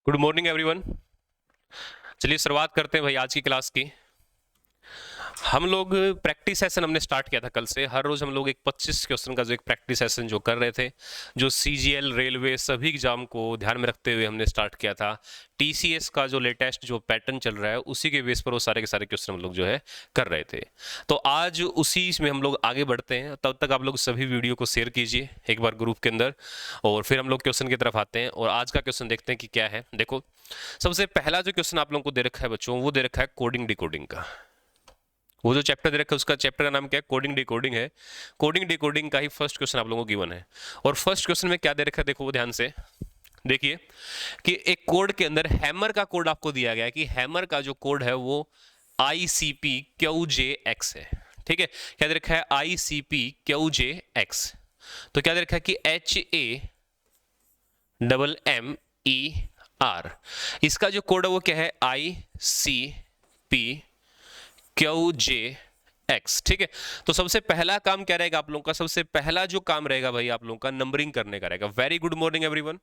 Good morning everyone. चलिए शुरुआत करते हैं भाई आज की क्लास की। हम लोग प्रैक्टिस सेशन हमने स्टार्ट किया था कल से। हर रोज हम लोग एक 25 क्वेश्चन का जो एक प्रैक्टिस सेशन जो कर रहे थे, जो सीजीएल रेलवे सभी एग्जाम को ध्यान में रखते हुए हमने स्टार्ट किया था। टीसीएस का जो लेटेस्ट जो पैटर्न चल रहा है उसी के बेस पर वो सारे के सारे क्वेश्चन हम लोग जो है कर रहे थे। तो आज उसी में हम लोग आगे बढ़ते हैं। तब तक आप लोग सभी वीडियो को शेयर कीजिए एक बार ग्रुप के अंदर, और फिर हम लोग क्वेश्चन की तरफ आते हैं और आज का क्वेश्चन देखते हैं कि क्या है। देखो, सबसे पहला जो क्वेश्चन आप लोगों को दे रखा है बच्चों, वो दे रखा है कोडिंग डिकोडिंग का। वो जो चैप्टर दे रखा है उसका चैप्टर का नाम क्या है? कोडिंग डिकोडिंग है। कोडिंग डिकोडिंग का ही फर्स्ट क्वेश्चन आप लोगों को गिवन है। और फर्स्ट क्वेश्चन में क्या दे रखा है देखो वो ध्यान से देखिए कि एक कोड के अंदर हैमर का कोड आपको दिया गया है कि हैमर का जो कोड है वो ICP-QJX है। ठीक है, क्या दे रखा है? ICP-QJX। तो क्या दे रखा है कि HAMMER। इसका जो कोड है वो क्या है? ICP-QJX। ठीक है, तो सबसे पहला काम क्या रहेगा आप लोगों का? सबसे पहला जो काम रहेगा भाई आप लोगों का नंबरिंग करने का रहेगा। Very good morning everyone.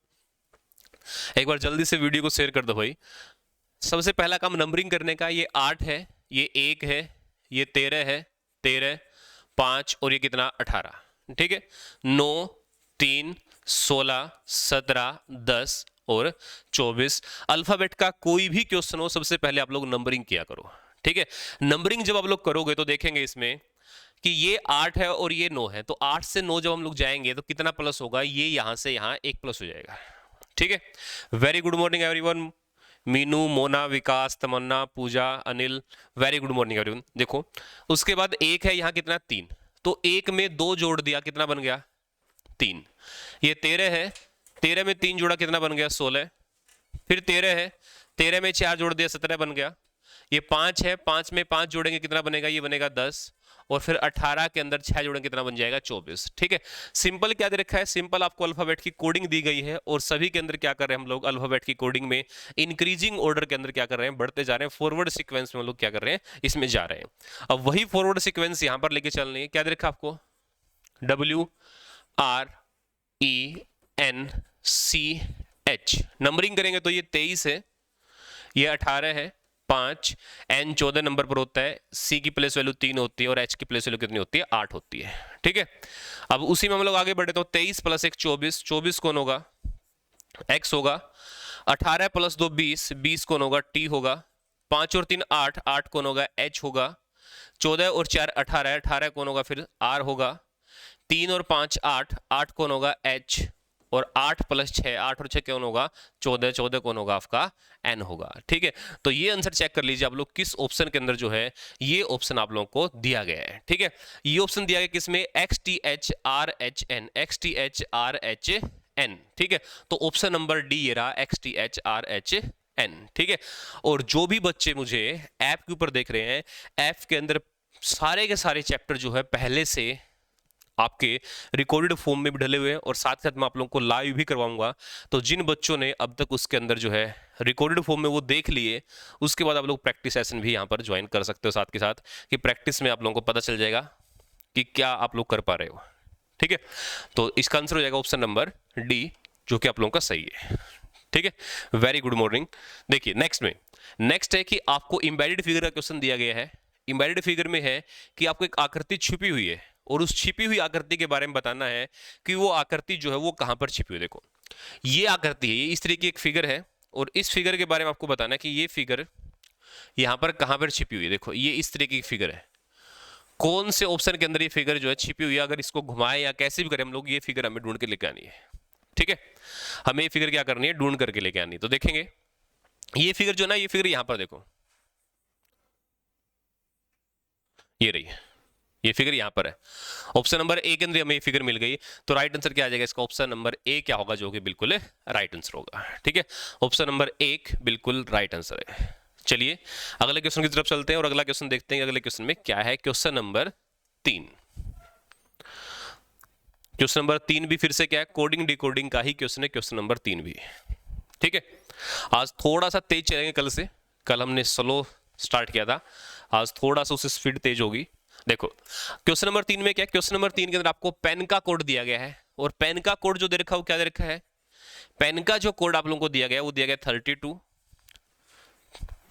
एक बार जल्दी से वीडियो को शेयर कर दो भाई। सबसे पहला काम नंबरिंग करने का। ये 8 है, ये 1 है, ये 13 है, 13, 5 और ये कितना? 18। ठीक है, 9, 3, 16, 17, 10 और 24। अल्फाबेट का कोई भी क्वेश्चन हो सबसे पहले आप लोग नंबरिंग किया करो। ठीक है, नंबरिंग जब आप लोग करोगे तो देखेंगे इसमें कि ये 8 है और ये 9 है, तो 8 से 9 जब हम लोग जाएंगे तो कितना प्लस होगा? ये यहां से यहां 1 प्लस हो जाएगा। ठीक है, very good morning everyone. Meenu, Mona, Vikas, Tamanna, Pooja, Anil, very good morning everyone. देखो, उसके बाद 1 है, यहाँ कितना? 3। तो 1 में 2 जोड़ दिया, कितना बन गया? 3। ये 13 है, 13 में 3 जोड़ा, कितना बन गया? 16। फिर 13 है, 13 में 4 जोड़ दिया, 17 बन गया। ये 5 है, 5 में 5 जोड़ेंगे, कितना बनेगा? ये बनेगा 10। और फिर 18 के अंदर 6 जोड़ेंगे, कितना बन जाएगा? 24। ठीक है, सिंपल क्या दे रखा है? सिंपल आपको अल्फाबेट की कोडिंग दी गई है और सभी के अंदर क्या कर रहे हैं हम लोग? अल्फाबेट की कोडिंग में इंक्रीजिंग ऑर्डर के अंदर क्या कर रहे हैं? बढ़ते जा रहे हैं। फॉरवर्ड सीक्वेंस में हम लोग क्या कर रहे हैं? इसमें जा रहे हैं। अब वही फॉरवर्ड सीक्वेंस यहां पर लेके चलनी है। क्या दे रखा है आपको? WRENCH। नंबरिंग करेंगे तो ये 23 है, ये 18 है, 5, N 14 नंबर पर होता है, C की प्लेस वैल्यू 3 होती है और H की प्लेस वैल्यू कितनी होती है? 8 होती है। ठीक है, अब उसी में हम लोग आगे बढ़े तो 23 प्लस 1 24, 24 कौन होगा? X होगा। 18 प्लस 2 20, 20 कौन होगा? T होगा। 5 और 3 8, 8 कौन होगा? H होगा। 14 और 4 18, 18 कौन होगा? फिर R होगा। 3 और 5 8, 8 कौन होगा? H। और 8 प्लस 6, 8 और 6 कौन होगा? 14, 14 कौन होगा? आपका N होगा। ठीक है, तो ये आंसर चेक कर लीजिए आप लोग किस ऑप्शन के अंदर जो है ये ऑप्शन आप लोगों को दिया गया है। ठीक है, ये ऑप्शन दिया गया किसमें? XTHRHN, XTHRHN। ठीक है, तो ऑप्शन नंबर डी ये रहा, XTHRHN। ठीक है, और जो भी बच्चे मुझे ऐप के ऊपर देख रहे हैं, ऐप के अंदर सारे के सारे चैप्टर जो है पहले से आपके रिकॉर्डेड फॉर्म में भी डले हुए हैं और साथ साथ मैं आप लोगों को लाइव भी करवाऊंगा। तो जिन बच्चों ने अब तक उसके अंदर जो है रिकॉर्डेड फॉर्म में वो देख लिए, उसके बाद आप लोग प्रैक्टिस सेशन भी यहाँ पर ज्वाइन कर सकते हो साथ के साथ, कि प्रैक्टिस में आप लोगों को पता चल जाएगा कि क्या आप लोग कर पा रहे हो। ठीक है, तो इसका आंसर हो जाएगा ऑप्शन नंबर डी, जो कि आप लोगों का सही है। ठीक है, वेरी गुड मॉर्निंग। देखिए नेक्स्ट में, नेक्स्ट है कि आपको इंबेडेड फिगर का क्वेश्चन दिया गया है। इंबेडेड फिगर में है कि आपको एक आकृति छिपी हुई है और उस छिपी हुई आकृति के बारे में बताना है कि वो आकृति जो है वो कहां पर छिपी हुई है। देखो, ये आकृति है, ये इस तरह की एक फिगर है और इस फिगर के बारे में आपको बताना है कि ये फिगर यहां पर कहां पर छिपी हुई है। देखो, ये इस तरह की फिगर है, कौन से ऑप्शन के अंदर ये फिगर जो है छिपी हुई है? अगर इसको घुमाए या कैसे भी करें हम लोग, ये फिगर हमें ढूंढ के लेके आनी है। ठीक है, हमें ये फिगर क्या करनी है? ढूंढ करके लेके आनी है। तो देखेंगे ये फिगर जो ना, ये फिगर यहां पर देखो, ये रही, ये फिगर यहां पर है। ऑप्शन नंबर ए के अंदर हमें ये फिगर मिल गई, तो राइट आंसर क्या आ जाएगा इसका? ऑप्शन नंबर ए क्या होगा? जो कि बिल्कुल राइट आंसर होगा। ठीक है, ऑप्शन नंबर 1 बिल्कुल राइट आंसर है। चलिए अगले क्वेश्चन की तरफ चलते हैं और अगला क्वेश्चन देखते हैं अगले क्वेश्चन में क्या है। Question number 3। क्वेश्चन नंबर 3 भी फिर से क्या है? कोडिंग डिकोडिंग का ही क्वेश्चन है, क्वेश्चन नंबर 3 भी। ठीक है, आज थोड़ा सा तेज चलेंगे कल से, कल हमने स्लो स्टार्ट किया था, आज थोड़ा सा उससे स्पीड तेज होगी। देखो क्वेश्चन नंबर 3 में क्या है? क्वेश्चन नंबर 3 के अंदर आपको पेन का कोड दिया गया है और पेन का कोड जो दे रखा है वो क्या दे रखा है? पेन का जो कोड आप लोगों को दिया गया वो दिया गया 32,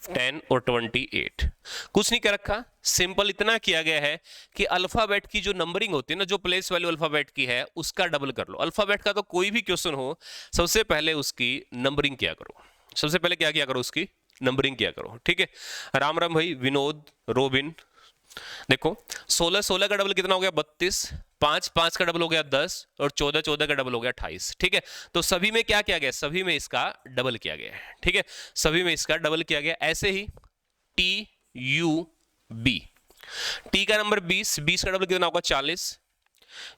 10 और 28। कुछ नहीं कर रखा, सिंपल इतना किया गया है कि अल्फाबेट की जो नंबरिंग होती है ना, जो प्लेस वैल्यू अल्फाबेट की है उसका डबल कर लो। अल्फाबेट का तो कोई भी क्वेश्चन हो, सबसे पहले उसकी नंबरिंग किया करो। सबसे पहले क्या किया करो, उसकी नंबरिंग किया करो। ठीक है, राम राम भाई, विनोद, रोबिन। देखो 16 16 का डबल कितना हो गया, 32, 5 5 का डबल हो गया 10, और 14 14 का डबल हो गया 28। ठीक है, तो सभी में क्या किया गया, सभी में इसका डबल किया गया है। ठीक है, सभी में इसका डबल किया गया। ऐसे ही टी यू बी, टी का नंबर 20, 20 का डबल कितना होगा 40,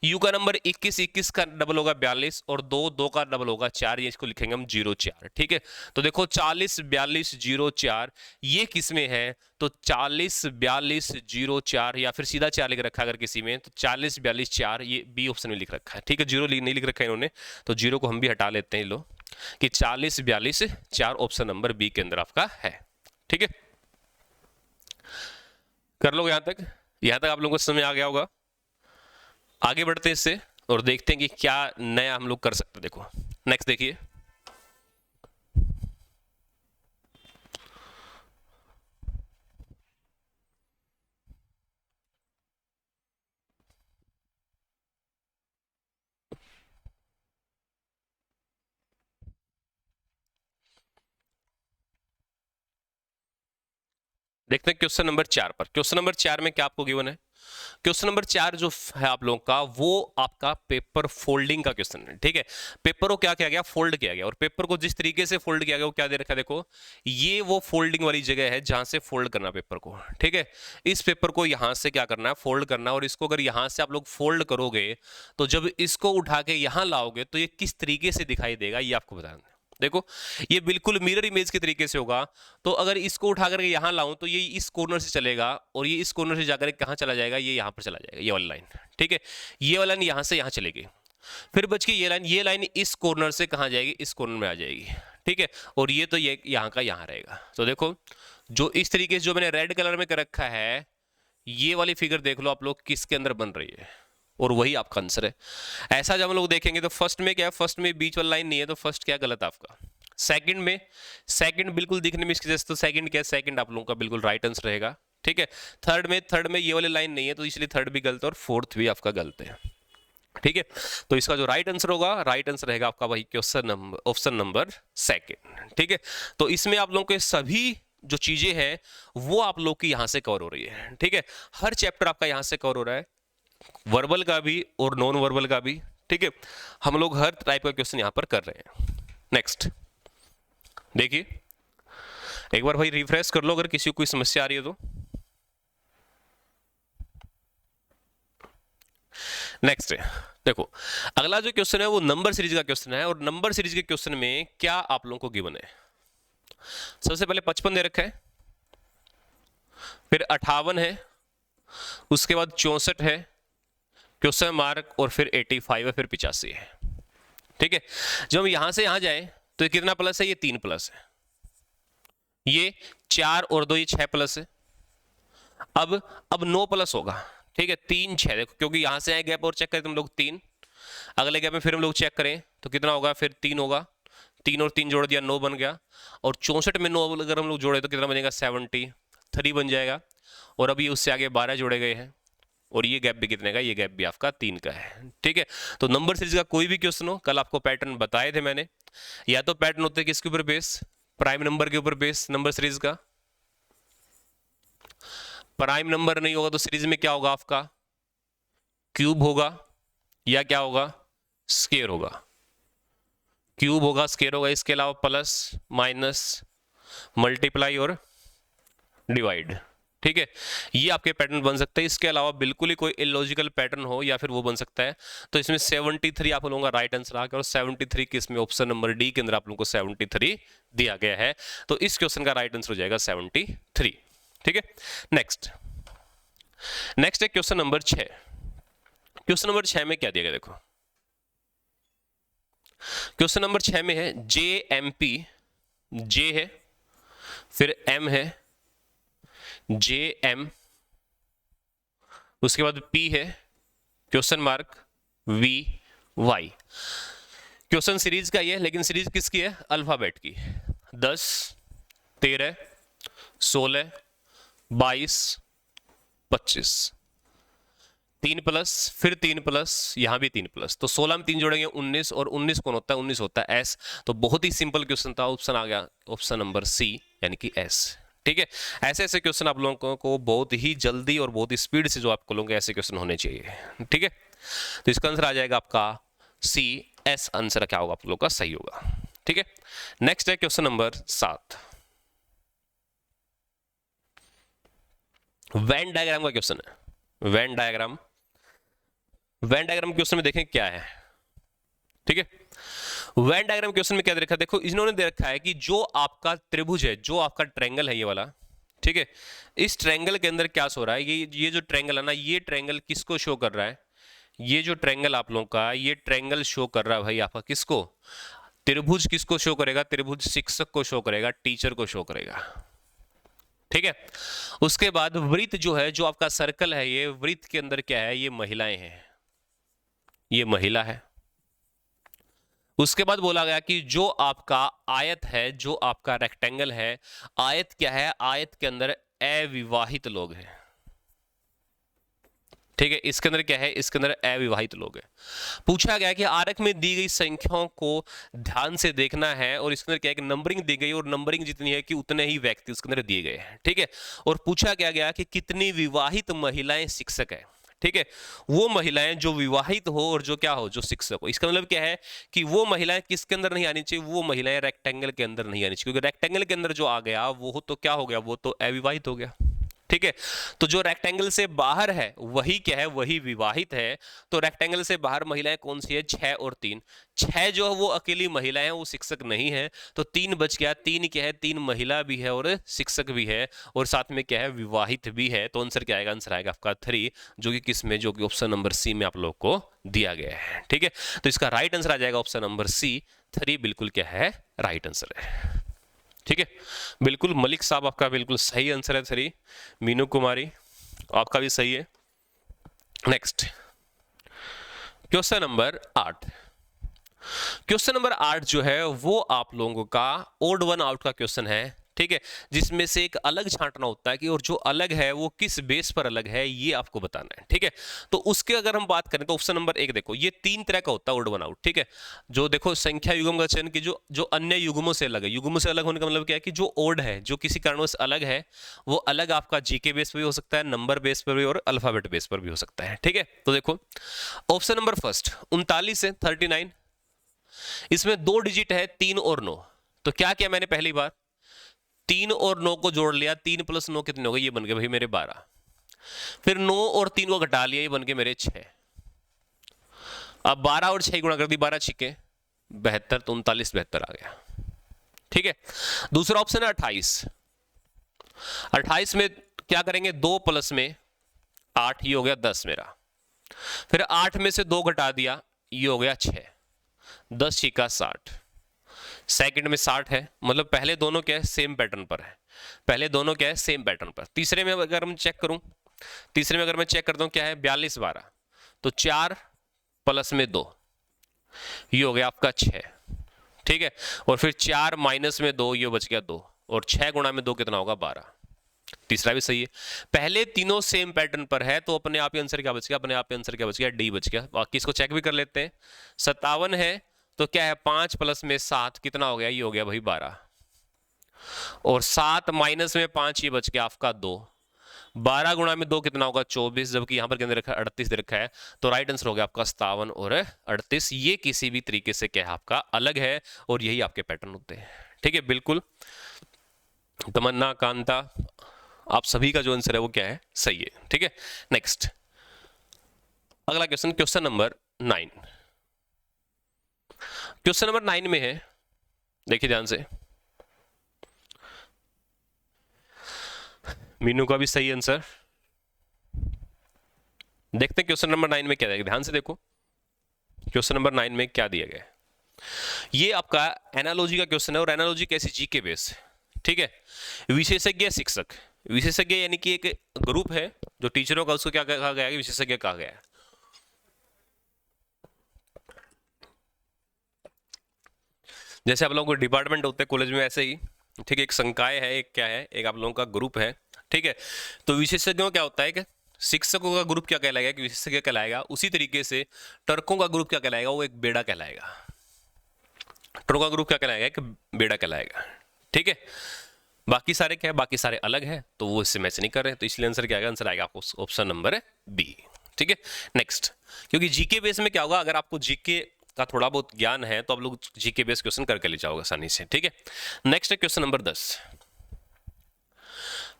यू का नंबर 21, 21 का डबल होगा 42, और 2 2 का डबल होगा 4, ये इसको लिखेंगे हम 04। ठीक है, तो देखो 40 42 04 ये किस में है, तो 40 42 04, या फिर सीधा 4 लिख रखा है अगर किसी में, तो 40 42 4 ये बी ऑप्शन में लिख रखा है। ठीक है, जीरो नहीं लिख रखा है इन्होंने, तो जीरो को हम भी हटा लेते हैं लो, कि 40 42 4 ऑप्शन नंबर बी के अंदर आपका है। ठीक है, कर लो यहां तक आप लोगों को समझ आ गया होगा। आगे बढ़ते हैं इससे और देखते हैं कि क्या नया हम लोग कर सकते हैं। देखो नेक्स्ट देखिए, देखते हैं क्वेश्चन नंबर 4 पर। क्वेश्चन नंबर 4 में क्या आपको गिवन है, क्वेश्चन नंबर 4 जो है आप लोगों का, वो आपका पेपर फोल्डिंग का क्वेश्चन है। ठीक है, पेपर को क्या किया गया, फोल्ड किया गया, और पेपर को जिस तरीके से फोल्ड किया गया वो क्या दे रखा है, देखो ये वो फोल्डिंग वाली जगह है जहां से फोल्ड करना पेपर को। ठीक है, इस पेपर को यहां से क्या करना है, फोल्ड करना, और इसको अगर यहां से आप लोग फोल्ड करोगे तो जब इसको उठा के यहां लाओगे तो ये किस तरीके से दिखाई देगा ये आपको बताना है। देखो ये बिल्कुल मिरर इमेज के तरीके से होगा, तो अगर इसको उठा करके यहां लाऊं तो ये इस कॉर्नर से चलेगा, और ये इस कॉर्नर से जाकर कहां चला जाएगा, ये यहां पर चला जाएगा, ये वाली लाइन। ठीक है, ये वाला लाइन यहां से यहां चलेगी, फिर बच के ये लाइन इस कॉर्नर से कहां जाएगी, इस कॉर्नर में आ जाएगी। ठीक है, और ये तो ये यहां का यहां रहेगा। तो देखो जो इस तरीके से जो मैंने रेड कलर में कर रखा है, ये वाली फिगर देख लो आप लोग किसके अंदर बन रही है, और वही आपका आंसर है। ऐसा जब हम लोग देखेंगे तो फर्स्ट में क्या है, फर्स्ट में बीच वाला लाइन नहीं है, तो फर्स्ट क्या गलत आपका। सेकंड में, सेकंड बिल्कुल दिखने में इसके जैसे, तो सेकंड क्या है, सेकंड आप लोगों का बिल्कुल राइट आंसर रहेगा। ठीक है, थर्ड में ये वाली लाइन नहीं है, तो इसलिए थर्ड भी गलत है, और फोर्थ भी आपका गलत है। ठीक है, तो इसका जो राइट आंसर होगा, राइट आंसर रहेगा आपका वही question number, option number second. ठीक है, तो इसमें आप लोगों के सभी जो चीजें हैं वो आप लोग की यहां से कवर हो रही है। ठीक है, हर चैप्टर आपका यहां से कवर हो रहा है, वर्बल का भी और नॉन वर्बल का भी। ठीक है, हम लोग हर टाइप का क्वेश्चन यहां पर कर रहे हैं। नेक्स्ट देखिए, एक बार भाई रिफ्रेश कर लो अगर किसी को कोई समस्या आ रही है तो। नेक्स्ट देखो, अगला जो क्वेश्चन है वो नंबर सीरीज का क्वेश्चन है, और नंबर सीरीज के क्वेश्चन में क्या आप लोगों को गिवन है, सबसे पहले 55 दे रखा है, फिर 58 है, उसके बाद 64 है, क्वेश्चन मार्क, और फिर 85 है, फिर 85 है। ठीक है, जब हम यहां से यहां जाए तो ये कितना प्लस है, ये 3 प्लस है, ये 4 और 2 ये 6 प्लस है। अब 9 प्लस होगा। ठीक है, 3 6 देखो, क्योंकि यहां से आए गैप और चेक करें तुम लोग 3, अगले गैप में फिर हम लोग चेक करें तो कितना होगा, फिर 3 होगा, 3 और 3 जोड़ दिया 9 बन गया, और 64 में 9 अगर हम लोग जोड़े तो कितना बनेगा, 73 बन जाएगा, और अभी उससे आगे 12 जोड़े गए हैं, और ये गैप भी कितने का, ये गैप भी आपका 3 का है। ठीक है, तो नंबर सीरीज का कोई भी क्वेश्चन हो, कल आपको पैटर्न बताए थे मैंने, या तो पैटर्न होते हैं किसके ऊपर बेस, प्राइम नंबर के ऊपर बेस नंबर सीरीज का। प्राइम नंबर नहीं होगा तो सीरीज में क्या होगा आपका, क्यूब होगा, या क्या होगा, स्केयर होगा, क्यूब होगा, स्केयर होगा, इसके अलावा प्लस माइनस मल्टीप्लाई और डिवाइड। ठीक है, ये आपके पैटर्न बन सकते हैं, इसके अलावा बिल्कुल ही कोई इलॉजिकल पैटर्न हो या फिर वो बन सकता है। तो इसमें 73 आप लोगों का राइट आंसर आ गया, और 73 किस में, ऑप्शन नंबर डी के अंदर आप लोगों को 73 दिया गया है, तो इस क्वेश्चन का राइट आंसर हो जाएगा 73। ठीक है, नेक्स्ट है क्वेश्चन नंबर 6। क्वेश्चन नंबर 6 में क्या दिया गया, देखो क्वेश्चन नंबर 6 में है JMP, जे है, फिर M है, JM, उसके बाद P है, question mark VY। Question series का ये, लेकिन सीरीज किसकी है? अल्फाबेट की। 10, 13, 16, 22, 25, 3 प्लस, फिर 3 प्लस, यहां भी 3 प्लस, तो 16 में 3 जोड़ेंगे 19, और 19 कौन होता है? 19 होता है एस। तो बहुत ही सिंपल क्वेश्चन था, ऑप्शन आ गया, ऑप्शन नंबर सी यानी कि एस। ठीक है, ऐसे ऐसे क्वेश्चन आप लोगों को बहुत ही जल्दी और बहुत ही स्पीड से जो आपको लोगों ऐसे क्वेश्चन होने चाहिए। ठीक है, तो इसका आंसर आ जाएगा आपका सी, एस आंसर क्या होगा आप लोगों का सही होगा। ठीक है, नेक्स्ट है क्वेश्चन नंबर 7, वेन डायग्राम का क्वेश्चन है। Venn diagram, Venn diagram question में देखें क्या है। ठीक है, वेन डायग्राम क्वेश्चन में क्या दे रखा है? देखो इन्होंने दे रखा है कि जो आपका त्रिभुज है, जो आपका ट्रायंगल है ये वाला, ठीक है, इस ट्रायंगल के अंदर क्या हो रहा है? ये जो ट्रायंगल है ना, ये ट्रायंगल किसको शो कर रहा है? ये जो ट्रायंगल आप लोगों का, ये ट्रायंगल शो कर रहा है भाई आपका किसको? त्रिभुज किसको शो करेगा? त्रिभुज शिक्षक को शो करेगा, टीचर को शो करेगा। ठीक है, उसके बाद वृत्त जो है, जो आपका सर्कल है, ये वृत्त के अंदर क्या है? ये महिलाएं हैं, ये महिला है। उसके बाद बोला गया कि जो आपका आयत है, जो आपका रेक्टेंगल है, आयत क्या है? आयत के अंदर अविवाहित लोग हैं। ठीक है, इसके अंदर क्या है? इसके अंदर अविवाहित लोग हैं। पूछा गया कि आरेख में दी गई संख्याओं को ध्यान से देखना है, और इसके अंदर क्या है कि नंबरिंग दी गई, और नंबरिंग जितनी है कि उतने ही व्यक्ति उसके अंदर दिए गए हैं। ठीक है, और पूछा गया कि कितनी विवाहित महिलाएं शिक्षक है। ठीक है, वो महिलाएं जो विवाहित हो और जो क्या हो, जो शिक्षक हो। इसका मतलब क्या है कि वो महिलाएं किसके अंदर नहीं आनी चाहिए? वो महिलाएं रेक्टेंगल के अंदर नहीं आनी चाहिए, क्योंकि रेक्टेंगल के अंदर जो आ गया वो तो क्या हो गया? वो तो अविवाहित हो गया। ठीक है, तो जो रेक्टेंगल से बाहर है वही क्या है? वही विवाहित है। तो रेक्टेंगल से बाहर महिलाएं कौन सी है? 6 और 3। 6 जो है वो अकेली महिलाएं हैं, वो शिक्षक नहीं है। तो 3 बच गया। 3 क्या है? 3 महिला भी है और शिक्षक भी है, और साथ में क्या है? विवाहित भी है। तो आंसर क्या आएगा? आंसर आएगा आपका 3, जो कि किस में? जो कि ऑप्शन नंबर सी में आप लोग को दिया गया है। ठीक है, तो इसका राइट आंसर आ जाएगा ऑप्शन नंबर सी, 3 बिल्कुल क्या है? राइट आंसर है। ठीक है, बिल्कुल मलिक साहब आपका बिल्कुल सही आंसर है 3। मीनू कुमारी आपका भी सही है। Next question number 8। Question number 8 जो है वो आप लोगों का ओड वन आउट का क्वेश्चन है। ठीक है, जिसमें से एक अलग छांटना होता है कि, और जो अलग है वो किस बेस पर अलग है, ये आपको बताना है। ठीक है, तो उसके अगर हम बात करें तो ऑप्शन नंबर 1 देखो, ये 3 तरह का होता है ओड वन आउट। ठीक है, जो देखो संख्या युग्म का चयन की, जो अन्य युग्मों से अलग है। युग्मों से अलग होने का मतलब क्या है कि जो ओड है, जो किसी कारणवश अलग है, वो अलग आपका जीके बेस पर भी हो सकता है, नंबर बेस पर भी, और अल्फाबेट बेस पर भी हो सकता है। ठीक है, तो देखो ऑप्शन नंबर फर्स्ट 39 से 39, इसमें 2 डिजिट है 3 और 9। तो क्या किया मैंने? पहली बार 3 और 9 को जोड़ लिया, 3 प्लस 9 कितने हो गए? ये बन गए भाई मेरे 12। फिर 9 और 3 को घटा लिया, ये बन गए मेरे 6। अब 12 और 6 गुणा कर दी, 12 छिके 72, तो 39 72 आ गया। ठीक है, दूसरा ऑप्शन है 28। 28 में क्या करेंगे? 2 प्लस में 8, ये हो गया 10 मेरा। फिर 8 में से 2 घटा दिया, ये हो गया 6। 10 छिका 60, सेकंड में 60 है, मतलब पहले दोनों क्या है? सेम पैटर्न पर है। पहले दोनों क्या है? सेम पैटर्न पर। तीसरे में अगर हम चेक करूं, तीसरे में अगर मैं चेक करता हूं क्या है? 42 12, तो 4 प्लस में 2, ये हो गया आपका 6। ठीक है, और फिर 4 माइनस में 2, ये बच गया 2, और 6 गुणा में 2 कितना होगा? 12। तीसरा भी सही है। पहले तीनों सेम पैटर्न पर है, तो अपने आप ही आंसर क्या बच गया? अपने आप ही आंसर क्या बच गया? डी बच गया। बाकी इसको चेक भी कर लेते हैं। 57 है, तो क्या है? 5 प्लस में 7 कितना हो गया? ये हो गया भाई 12, और 7 माइनस में 5, ये बच गया आपका 2। 12 गुणा में 2 कितना होगा? 24, जबकि यहां पर कितने रखा है? 38 दे रखा है। तो राइट आंसर हो गया आपका 57 और 38। ये किसी भी तरीके से क्या है? आपका अलग है, और यही आपके पैटर्न होते हैं। ठीक है, बिल्कुल तमन्ना, कांता, आप सभी का जो आंसर है वो क्या है? सही है। ठीक है, नेक्स्ट अगला question, question number 9। Question number 9 में है, देखिए ध्यान से, मीनू का भी सही आंसर। देखते हैं क्वेश्चन नंबर 9 में क्या दिया, ध्यान से देखो क्वेश्चन नंबर 9 में क्या दिया गया है। ये आपका एनालॉजी का क्वेश्चन है, और एनालॉजी कैसी? GK base. ठीक है, विशेषज्ञ शिक्षक, विशेषज्ञ यानी कि एक ग्रुप है जो टीचरों का, उसको क्या कहा गया है? विशेषज्ञ कहा गया है। जैसे आप लोगों को डिपार्टमेंट होते हैं कॉलेज में, ऐसे ही ठीक है, एक संकाय है, एक क्या है, एक आप लोगों का ग्रुप है, ठीक है। तो विशेषज्ञों क्या होता है कि शिक्षकों का ग्रुप क्या कहलाएगा, कि विशेषज्ञ कहलाएगा। उसी तरीके से टर्कों का ग्रुप क्या कहलाएगा, वो एक बेड़ा कहलाएगा। टर्कों का ग्रुप क्या कहलाएगा, एक बेड़ा कहलाएगा, ठीक है। बाकी सारे क्या है, बाकी सारे अलग है, तो वो इससे मैच नहीं कर रहे, तो इसलिए आंसर क्या आएगा, आंसर आएगा आपको ऑप्शन नंबर बी, ठीक है। नेक्स्ट, क्योंकि जीके बेस में क्या होगा, अगर आपको जीके का थोड़ा बहुत ज्ञान है तो आप लोग जीके बेस क्वेश्चन करके ले जाओगे आसानी से, ठीक है। नेक्स्ट है क्वेश्चन नंबर 10।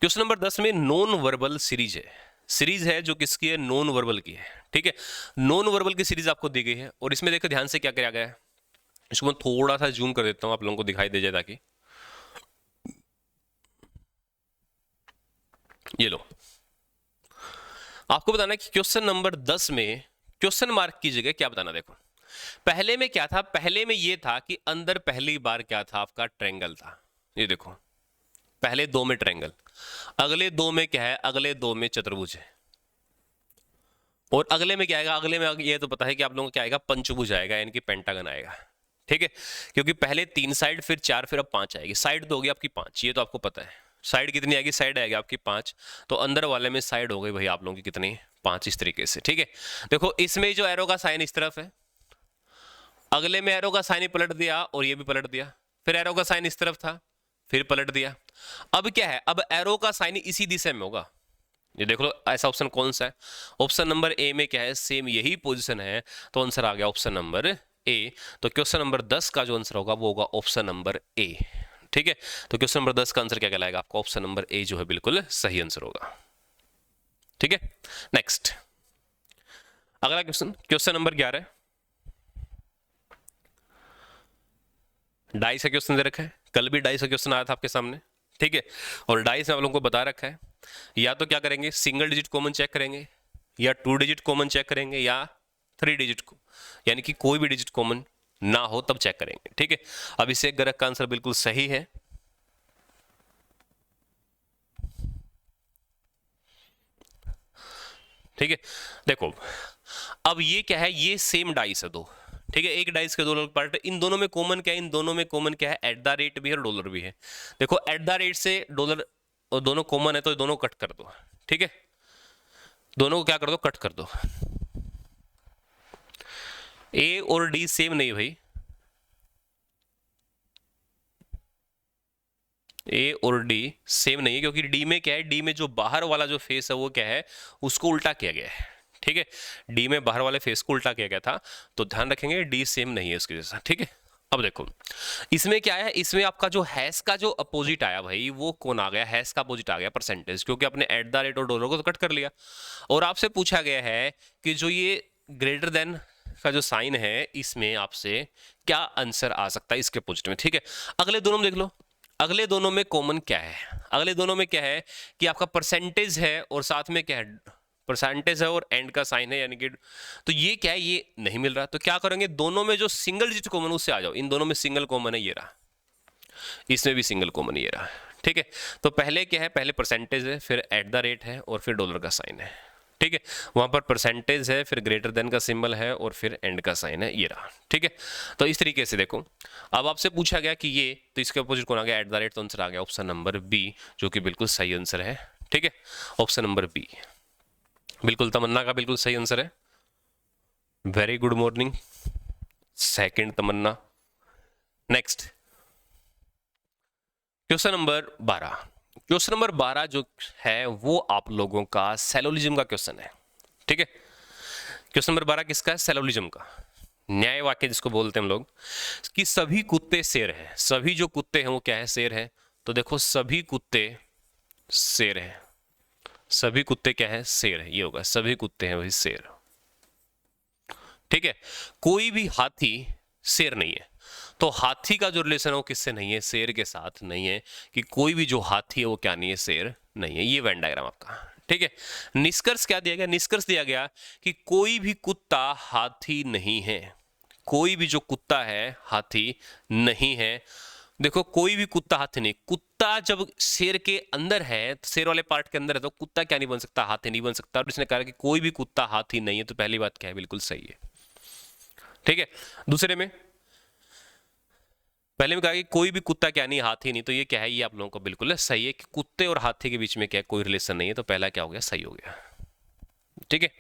क्वेश्चन नंबर 10 में नॉन वर्बल सीरीज है, सीरीज है जो किसकी है, नॉन वर्बल की है, ठीक है। नॉन वर्बल की सीरीज आपको दी गई है, और इसमें देखो ध्यान से क्या किया गया है, इसको मैं थोड़ा सा जूम कर देता हूं आप लोगों को दिखाई दे जाए, ताकि ये लो, आपको बताना है कि क्वेश्चन नंबर 10 में क्वेश्चन मार्क की जगह क्या बताना। देखो पहले में क्या था, पहले में ये था कि अंदर पहली बार क्या था, आपका ट्रायंगल था। ये देखो पहले दो में ट्रायंगल, अगले दो में क्या है, अगले दो में चतुर्भुज है, और अगले में क्या आएगा, अगले में ये तो पता है कि आप लोगों को क्या आएगा, पंचभुज आएगा, यानी कि पेंटागन आएगा, ठीक है। क्योंकि पहले 3 साइड, फिर 4, फिर अब 5 आएगी। साइड तो होगी आपकी 5, ये तो आपको पता है। साइड कितनी आएगी, साइड आएगी आपकी 5, तो अंदर वाले में साइड हो गई भाई आप लोगों की कितनी, 5, इस तरीके से, ठीक है। देखो इसमें जो एरो का साइन इस तरफ है, अगले में एरो का साइन ही पलट दिया और ये भी पलट दिया, फिर एरो का साइन इस तरफ था, फिर पलट दिया। अब क्या है, अब एरो का साइन इसी दिशा में होगा। ये देख लो ऐसा ऑप्शन कौन सा है, ऑप्शन नंबर ए में क्या है, सेम यही पोजीशन है, तो आंसर आ गया ऑप्शन नंबर ए। तो क्वेश्चन नंबर 10 का जो आंसर होगा वो होगा ऑप्शन नंबर ए, ठीक है। तो क्वेश्चन नंबर 10 का आंसर क्या कहलाएगा, आपका ऑप्शन नंबर ए जो है बिल्कुल सही आंसर होगा, ठीक है। नेक्स्ट, अगला क्वेश्चन, क्वेश्चन नंबर 11। डाइस का क्वेश्चन दे रखा है, कल भी डाइस का क्वेश्चन आया था आपके सामने, ठीक है। और डाइस में आप लोगों को बता रखा है, या तो क्या करेंगे, सिंगल डिजिट कॉमन चेक करेंगे, या 2 डिजिट कॉमन चेक करेंगे, या 3 डिजिट को, यानी कि कोई भी डिजिट कॉमन ना हो तब चेक करेंगे, ठीक है। अब इसे गलत का आंसर बिल्कुल सही है, ठीक है। देखो अब ये क्या है, ये सेम डाइस है दो, ठीक है। एक डाइस के दो अलग पार्ट है, इन दोनों में कॉमन क्या है, इन दोनों में कॉमन क्या है, एट द रेट भी है और डॉलर भी है। देखो एट द रेट से डॉलर और दोनों कॉमन है, तो दोनों कट कर दो, ठीक है। दोनों को क्या कर दो, कट कर दो। ए और डी सेम नहीं भाई, ए और डी सेम नहीं है, क्योंकि डी में क्या है, डी में जो बाहर वाला जो फेस है वो क्या है, उसको उल्टा किया गया है, ठीक है। डी में बाहर वाले फेस को उल्टा किया गया था, तो ध्यान रखेंगे डी सेम नहीं है उसके जैसा, ठीक है। अब देखो इसमें क्या है, इसमें आपका जो हैश का जो अपोजिट आया भाई, वो कौन आ गया, हैश का अपोजिट आ गया परसेंटेज, क्योंकि आपने एट द रेट और डॉलर को तो कट कर लिया। और आपसे पूछा गया है कि जो ये ग्रेटर देन का जो साइन है, इसमें आपसे क्या आंसर आ सकता है इसके अपोजिट में, ठीक है। अगले दोनों में देख लो, अगले दोनों में कॉमन क्या है, अगले दोनों में क्या है कि आपका परसेंटेज है, और साथ में क्या है, परसेंटेज है और एंड का साइन है, यानी कि तो ये क्या है, ये नहीं मिल रहा, तो क्या करेंगे, दोनों में जो सिंगल डिजिट कॉमन उससे आ जाओ। इन दोनों में सिंगल कॉमन है, ये रहा, इसमें भी सिंगल कॉमन ये रहा, ठीक है। तो पहले क्या है, पहले परसेंटेज है, फिर एट द रेट है, और फिर डॉलर का साइन है, ठीक है। वहां पर परसेंटेज है, फिर ग्रेटर देन का सिंबल है, और फिर एंड का साइन है, ये रहा, ठीक है। तो इस तरीके से देखो, अब आपसे पूछा गया कि ये, तो इसके अपोजिट कौन आ गया, एट द रेट, तो आंसर आ गया ऑप्शन नंबर बी, जो कि बिल्कुल सही आंसर है, ठीक है। ऑप्शन नंबर बी बिल्कुल तमन्ना का बिल्कुल सही आंसर है। Very good morning second Tamanna. Next, question number 12। Question number 12 जो है वो आप लोगों का सेलोलिज्म का क्वेश्चन है, ठीक है। क्वेश्चन नंबर 12 किसका है, सेलोलिज्म का, न्याय वाक्य जिसको बोलते हैं हम लोग, कि सभी कुत्ते शेर हैं, सभी जो कुत्ते हैं वो क्या है, शेर है। तो देखो सभी कुत्ते शेर हैं, सभी कुत्ते क्या है, शेर है, ये होगा सभी कुत्ते हैं वही शेर, ठीक है। कोई भी हाथी शेर नहीं है, तो हाथी का जो रिलेशन है वो किससे नहीं है, शेर के साथ नहीं है, कि कोई भी जो हाथी है वो क्या नहीं है, शेर नहीं है। ये वेन डायग्राम आपका, ठीक है। निष्कर्ष क्या दिया गया, निष्कर्ष दिया गया कि कोई भी कुत्ता हाथी नहीं है, कोई भी जो कुत्ता है हाथी नहीं है। देखो कोई भी कुत्ता हाथी नहीं, कुत्ता जब शेर के अंदर है, शेर वाले पार्ट के अंदर है, तो कुत्ता क्या नहीं बन सकता, हाथी नहीं बन सकता। और इसने कहा कि कोई भी कुत्ता हाथी नहीं है, तो पहली बात क्या है, बिल्कुल सही है, ठीक है। दूसरे में पहले में कहा कि कोई भी कुत्ता क्या नहीं, हाथी नहीं, तो ये क्या है, ये आप लोगों को बिल्कुल सही है कि कुत्ते और हाथी के बीच में क्या है, कोई रिलेशन नहीं है, तो पहला क्या हो गया, सही हो गया। ठीक है।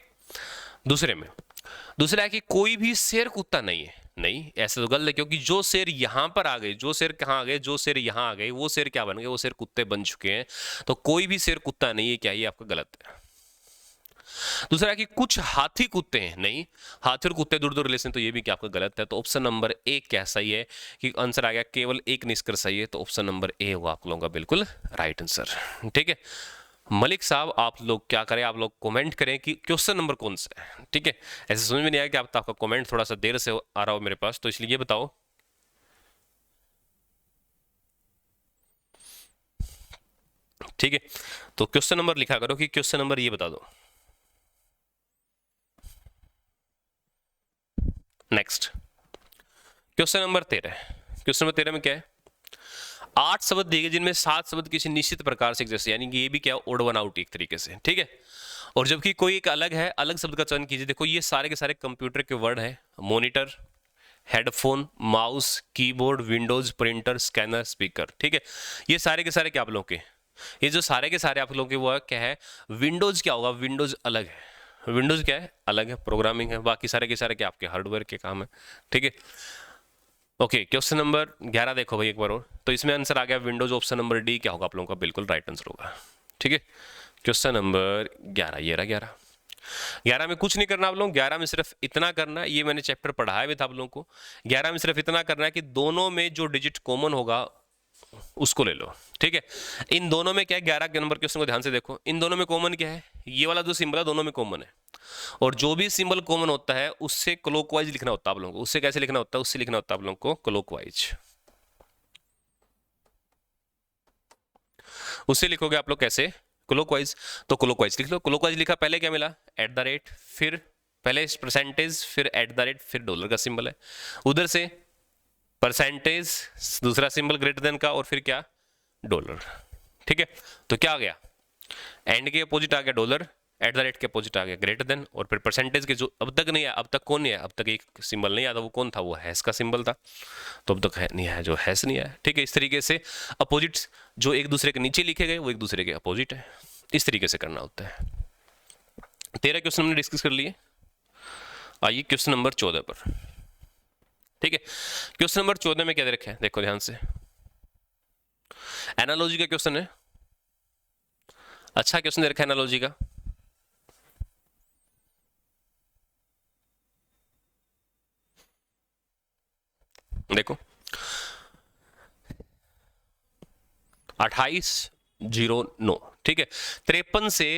दूसरा है कि कोई भी शेर कुत्ता नहीं है, नहीं ऐसा तो गलत है, क्योंकि जो शेर यहां पर आ गए, जो शेर कहां आ गए, जो शेर यहां आ गए, वो शेर क्या बन गए, वो शेर कुत्ते बन चुके हैं, तो कोई भी शेर कुत्ता नहीं है, क्या ये आपका गलत है। दूसरा है कि कुछ हाथी कुत्ते हैं, नहीं हाथी और कुत्ते दूर दूर रिलेशन, तो ये भी क्या आपका गलत है। तो ऑप्शन नंबर ए क्या सही है कि आंसर आ गया केवल एक निष्कर्ष सही है, तो ऑप्शन नंबर ए होगा आप लोगों का बिल्कुल राइट आंसर। ठीक है मलिक साहब, आप लोग क्या करें, आप लोग कमेंट करें कि क्वेश्चन नंबर कौन सा है। ठीक है ऐसे समझ में नहीं आया कि आपका कमेंट थोड़ा सा देर से आ रहा हो मेरे पास, तो इसलिए बताओ। ठीक है तो क्वेश्चन नंबर लिखा करो कि क्वेश्चन नंबर ये बता दो। Next question number 13। Question number 13 में क्या है, 8 शब्द दिए गए जिनमें 7 शब्द किसी निश्चित प्रकार से जैसे, यानी कि ये भी क्या ओड वन आउट एक तरीके से। ठीक है और जबकि कोई एक अलग है, अलग शब्द का चयन कीजिए। देखो ये सारे के सारे कंप्यूटर के वर्ड हैं, monitor, headphone, mouse, keyboard, Windows, printer, scanner, speaker. ठीक है ये सारे के सारे क्या आप लोगों के, ये जो सारे के सारे आप लोगों के वो क्या है, विंडोज क्या होगा, विंडोज अलग है, विंडोज क्या है, अलग है, प्रोग्रामिंग है, बाकी सारे के सारे क्या आपके हार्डवेयर के काम है। ठीक है ओके क्वेश्चन नंबर 11 देखो भाई एक बार और, तो इसमें आंसर आ गया विंडोज, ऑप्शन नंबर डी क्या होगा आप लोगों का बिल्कुल राइट आंसर होगा। ठीक है क्वेश्चन नंबर 11 ये रहा 11 में कुछ नहीं करना आप लोग, 11 में सिर्फ इतना करना, ये मैंने चैप्टर पढ़ाया भी था आप लोगों को, 11 में सिर्फ इतना करना है कि दोनों में जो डिजिट कॉमन होगा उसको ले लो। ठीक है इन दोनों में क्या है, 11 के नंबर क्वेश्चन को ध्यान से देखो, इन दोनों में कॉमन क्या है, ये वाला जो सिंबल है दोनों में कॉमन है, और जो भी सिंबल कॉमन होता है उससे क्लॉकवाइज लिखना होता है आप लोगों को। उससे कैसे लिखना होता है, उससे लिखना होता है आप लोगों को क्लॉकवाइज। उससे लिखोगे आप लोग कैसे, क्लॉकवाइज। तो क्लॉकवाइज लिख लो, क्लॉकवाइज लिखा, पहले क्या मिला एट द रेट, फिर पहले परसेंटेज, फिर एट द रेट, फिर डॉलर का सिंबल है, उधर से परसेंटेज दूसरा सिंबल ग्रेटर देन का, और फिर क्या डॉलर। ठीक है तो क्या आ गया, एंड के अपोजिट आ गया डॉलर, एट द रेट के अपोजिट आ गया ग्रेटर देन, और फिर परसेंटेज के जो अब तक नहीं है, अब तक कौन नहीं है, अब तक एक सिंबल नहीं आता, वो कौन था, वो हैश का सिंबल था, तो अब तक है नहीं है, जो हैश नहीं है। ठीक है इस तरीके से अपोजिट्स जो एक दूसरे के नीचे लिखे गए वो एक दूसरे के अपोजिट है, इस तरीके से करना होता है। 13 क्वेश्चन हमने डिस्कस कर लिए, आइए क्वेश्चन नंबर 14 पर। ठीक है क्वेश्चन नंबर 14 में क्या दे रखा है, देखो ध्यान से, एनालॉजी का क्वेश्चन है, अच्छा क्वेश्चन दे रखा है एनालॉजी का। देखो 2809, ठीक है 53 से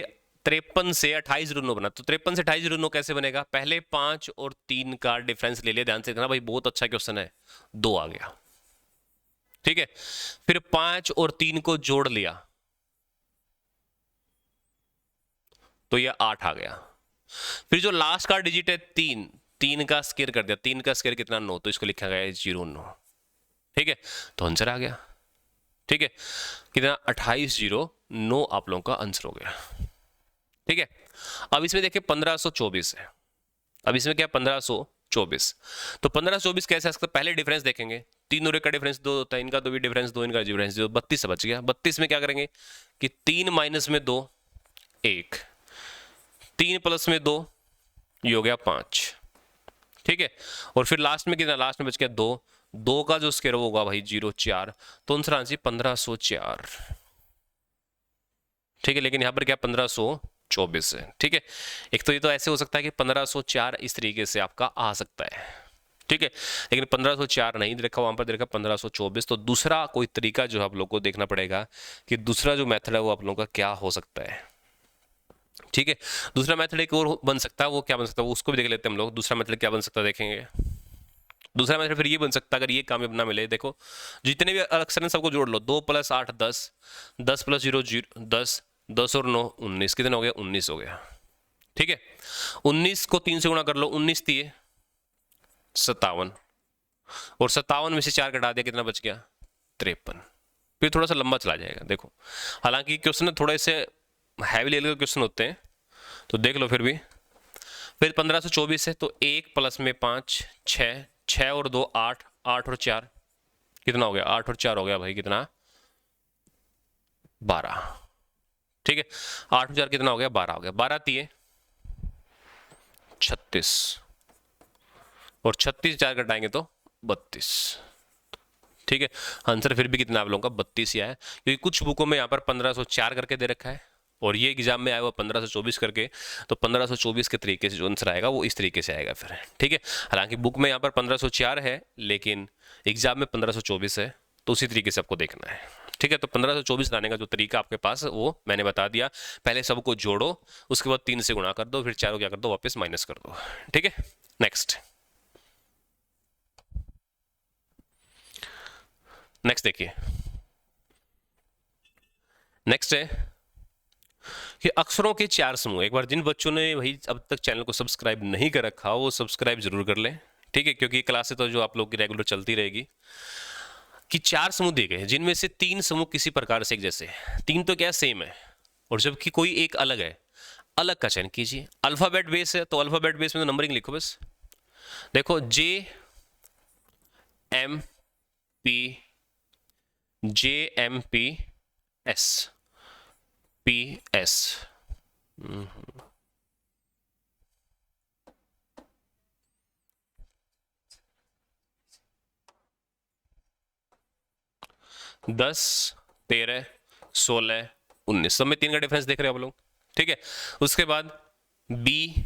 2809 बना, तो 53 से 2809 कैसे बनेगा, पहले 5 और 3 का डिफरेंस ले लिया, ध्यान से देखना भाई बहुत अच्छा क्वेश्चन है, 2 आ गया। ठीक है फिर 5 और 3 को जोड़ लिया तो ये 8 आ गया, फिर जो लास्ट का डिजिट है 3 का स्क्वायर कर दिया, 3 का स्क्वायर कितना 9, तो इसको लिखा गया है 09। ठीक है तो आंसर आ गया। ठीक है कितना 2809 आप लोगों का आंसर हो गया। ठीक है अब इसमें देखिए 1524 है, अब इसमें क्या 1524, तो 1524 कैसे आ सकता है, पहले डिफरेंस देखेंगे, 3 और 1 का डिफरेंस 2 होता है, इनका तो भी डिफरेंस 2, इनका डिफरेंस 2, 32 से बच गया। 32 में क्या करेंगे कि 3 माइनस में 2 1, 3 प्लस में 2 ये हो गया 5। ठीक है और फिर लास्ट में कितना, लास्ट में बच गया 2 का जो स्क्वायर होगा भाई 04, तो आंसर आंसर 1504। ठीक है लेकिन यहाँ पर क्या 1524 है। ठीक है एक तो ये तो ऐसे हो सकता है कि 1504 इस तरीके से आपका आ सकता है। ठीक है लेकिन 1504 नहीं दे रखा, वहां पर दे रखा 1524, तो दूसरा कोई तरीका जो आप लोग को देखना पड़ेगा कि दूसरा जो मेथड है वो आप लोगों का क्या हो सकता है। ठीक है दूसरा मेथड एक और बन सकता है, वो क्या बन सकता है वो उसको भी देख लेते हैं हम लोग। दूसरा मेथड क्या बन सकता है देखेंगे, दूसरा मेथड फिर ये बन सकता है, अगर ये कामयाब ना मिले, देखो जितने भी अक्षर हैं सबको जोड़ लो, 2 + 8 10, 10 + 0 10, 10 और 9 19, कितना हो गया 19 हो गया। ठीक है 19 को 3 से गुणा कर लो, 19 थी 57, और 57 में से 4 घटा दिया, कितना बच गया 53। फिर थोड़ा सा लंबा चला जाएगा, देखो हालांकि क्वेश्चन थोड़े से हैवी लेवल के क्वेश्चन होते हैं, तो देख लो फिर भी। फिर 1524 है तो 1 + में 5 6, 6 और 2 8, 8 और 4 कितना हो गया, 8 और 4 हो गया भाई कितना, 12। ठीक है, 8 और 4 कितना हो गया, 12 हो गया। 12 तिये 36 और 36 4 घटाएंगे तो 32। ठीक है, आंसर फिर भी कितना आप लोगों का 32 ही आया, क्योंकि कुछ बुकों में यहाँ पर 1504 करके दे रखा है और ये एग्जाम में आया हुआ 1524 करके, तो 1524 के तरीके से जो आंसर आएगा वो इस तरीके से आएगा फिर। ठीक है, हालांकि बुक में यहाँ पर 1504 है लेकिन एग्जाम में 1524 है, तो उसी तरीके से आपको देखना है। ठीक है, तो 1524 लाने का जो तरीका आपके पास वो मैंने बता दिया। पहले सबको जोड़ो, उसके बाद 3 से गुणा कर दो, फिर 4 को क्या कर दो, वापस माइनस कर दो। ठीक है, नेक्स्ट देखिए, नेक्स्ट है कि अक्षरों के 4 समूह। एक बार जिन बच्चों ने भाई अब तक चैनल को सब्सक्राइब नहीं कर रखा वो सब्सक्राइब जरूर कर लें। ठीक है, क्योंकि क्लासेस तो जो आप लोग की रेगुलर चलती रहेगी। कि 4 समूह दिए गए जिनमें से 3 समूह किसी प्रकार से एक जैसे, 3 तो क्या सेम है और जबकि कोई एक अलग है, अलग का चयन कीजिए। अल्फाबेट बेस है तो अल्फाबेट बेस में तो नंबरिंग लिखो बस। देखो JMPS दस 13 16 19 सब में 3 का डिफरेंस देख रहे हो आप लोग। ठीक है, उसके बाद BEH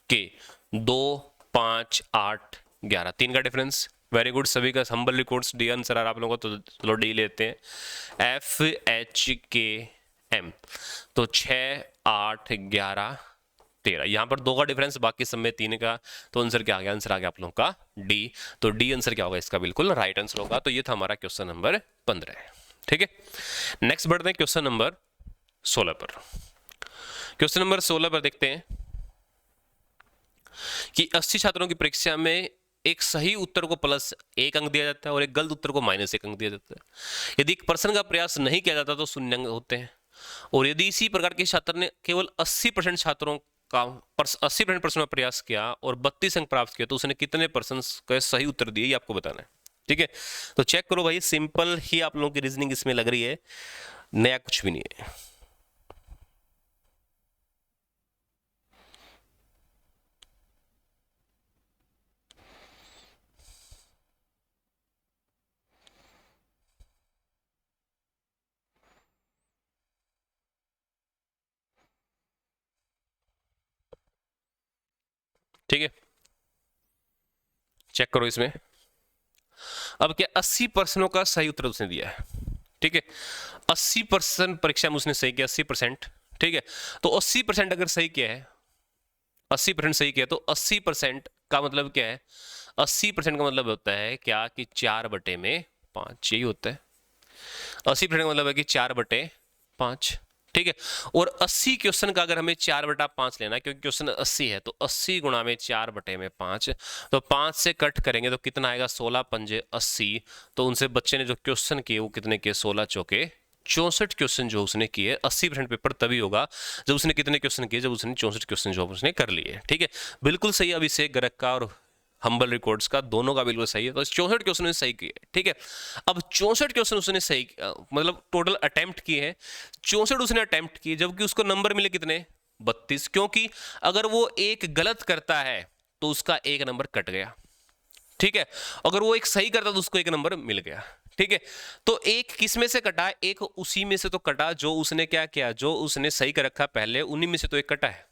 के 2 5 8 11 3 का डिफरेंस। वेरी गुड, सभी का हम्बल रिकॉर्ड्स डी आंसर आप लोगों को, तो चलो डी लेते हैं। FHKM तो 6 8 11 13, यहाँ पर 2 का डिफरेंस, बाकी सब में 3 का, तो आंसर क्या आ गया, आंसर आ गया आप लोगों का डी। तो डी आंसर क्या होगा इसका, बिल्कुल राइट आंसर होगा। तो ये था हमारा क्वेश्चन नंबर 15। ठीक है, नेक्स्ट बढ़ते हैं क्वेश्चन नंबर 16 पर। क्वेश्चन नंबर 16 पर देखते हैं कि 80 छात्रों की परीक्षा में एक सही उत्तर को +1 अंक दिया जाता है और एक गलत उत्तर को -1 अंक दिया जाता है। यदि एक प्रश्न का प्रयास नहीं किया जाता तो 0 अंक होते हैं, और यदि इसी प्रकार के छात्र ने केवल 80% छात्रों का 80% प्रश्न में प्रयास किया और 32 अंक प्राप्त किया तो उसने कितने प्रश्न का सही उत्तर दिए, ये आपको बताना है। ठीक है, तो चेक करो भाई, सिंपल ही आप लोगों की रीजनिंग इसमें लग रही है, नया कुछ भी नहीं है। ठीक है, चेक करो इसमें। अब क्या 80 प्रश्नों का सही उत्तर उसने दिया है। ठीक है, 80% परीक्षा में उसने सही किया, 80%। ठीक है, तो 80% अगर सही किया है, 80% सही किया, तो 80% का मतलब क्या है, 80% का मतलब होता है क्या कि 4/5, यही होता है। 80% का मतलब है कि 4/5। ठीक है, और 80 क्वेश्चन का अगर हमें 4/5 लेना, क्योंकि क्वेश्चन 80 है, तो 80 गुणा में 4/5, तो 5 से कट करेंगे तो कितना आएगा, 16 पंजे 80। तो उनसे बच्चे ने जो क्वेश्चन किए वो कितने किए, 16 चौके 64 क्वेश्चन जो उसने किए। 80% पेपर तभी होगा जब उसने कितने क्वेश्चन किए, जब उसने 64 क्वेश्चन जो उसने कर लिए। ठीक है, बिल्कुल सही। अभिषेक गर्ग का और हम्बल रिकॉर्ड्स का दोनों का बिल्कुल सही है, तो 64 क्वेश्चन सही किए। ठीक है, अब 64 क्वेश्चन उसने सही, मतलब टोटल अटेम्प्ट किए हैं 64 उसने अटेम्प्ट किए, जबकि उसको नंबर मिले कितने, 32। क्योंकि अगर वो एक गलत करता है तो उसका 1 नंबर कट गया। ठीक है, अगर वो एक सही करता तो उसको 1 नंबर मिल गया। ठीक है, तो एक किस में से कटा, एक उसी में से तो कटा जो उसने क्या किया, जो उसने सही कर रखा पहले, उन्हीं में से तो एक कटा है।